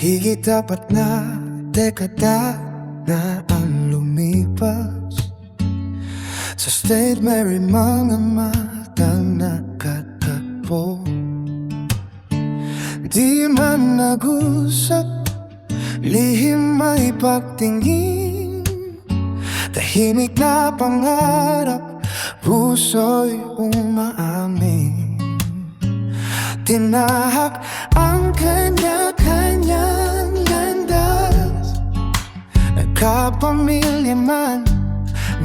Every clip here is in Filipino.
Higit apat na dekada na ang lumipas, sa St. Mary mga matang nakatagpo. Di man nag-usap, lihim may pagtingin, tahimik na pangarap, puso'y umaamin. Tinahak ang kanya-kanyang landas, nagkapamilya man,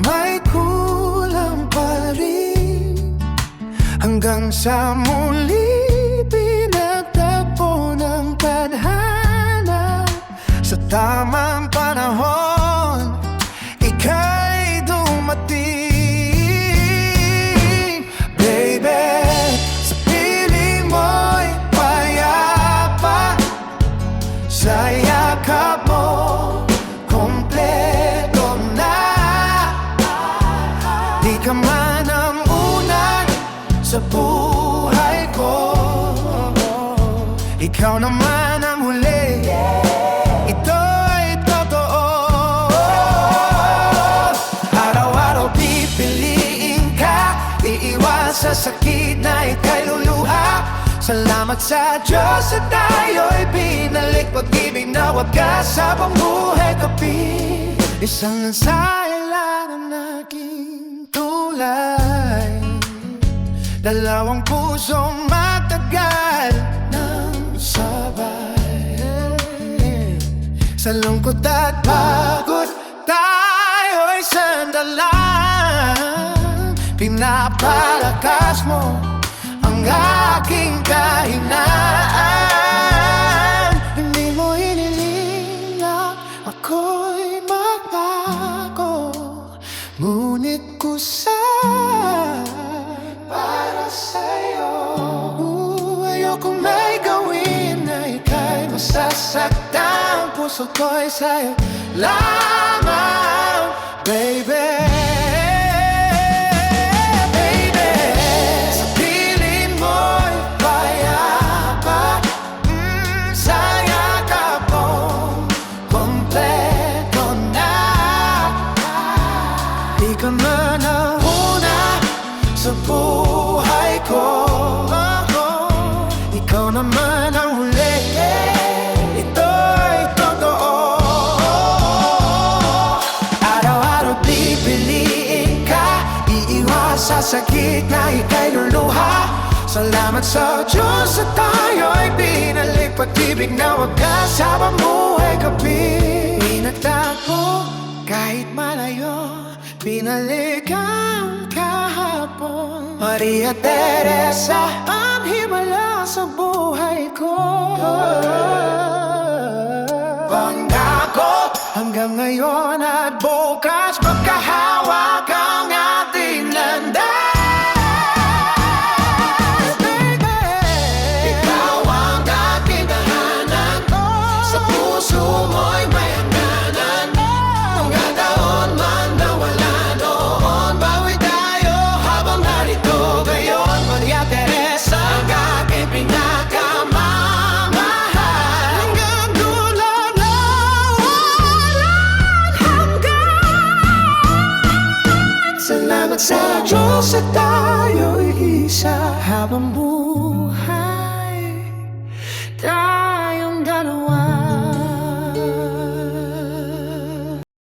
may kulang pa rin. Hanggang sa muli pinagtagpo ng tadhana, sa tamang panahon ika'y dumating. Baby, sa piling mo'y payapa, sa yakap mo kompleto na. Di ka man ang una sa buhay ko, ikaw naman ang huli, ito'y totoo. Araw-araw pipiliin ka, iiwas sa sakit na ika'y luluha. Salamat sa Diyos at tayo'y binalik, pag-ibig na wagas habang buhay kapit. Isang ansay lang ang naging tulay, dalawang pusong magtagal ng sabay. Sa lungkot at pagod tayo'y sandalan, pinapalakas mo ang aking kahinaan. Hindi mo hiniling na ako'y magbago, ngunit kusang para sa'yo. Ayokong may gawin na ika'y masasaktan, puso ko'y sa'yo lamang, baby. Di ka man ang una sa buhay ko, ikaw naman ang huli, ito'y totoo. Araw-araw pipiliin ka, iiwas sa sakit na ika'y luluha. Salamat sa Diyos at tayo'y binalik, pag-ibig na wagas habang buhay kapit. Pinagtagpo kahit malayo, pinalik ang kahapon. Maria Teresa ang himala sa buhay ko. Pangako hanggang ngayon at bukas, magkahawak ang ating landas. Baby, ikaw ang aking tahanan, sa puso mo'y may hangganan. Hanggang taon man nawala noon, bawi tayo habang narito ngayon. Maria Teresa ang aking pinakamamahal, hanggang dulo na walang hanggan. Salamat sa Diyos at tayo'y isa habang buhay, tayong dalawa.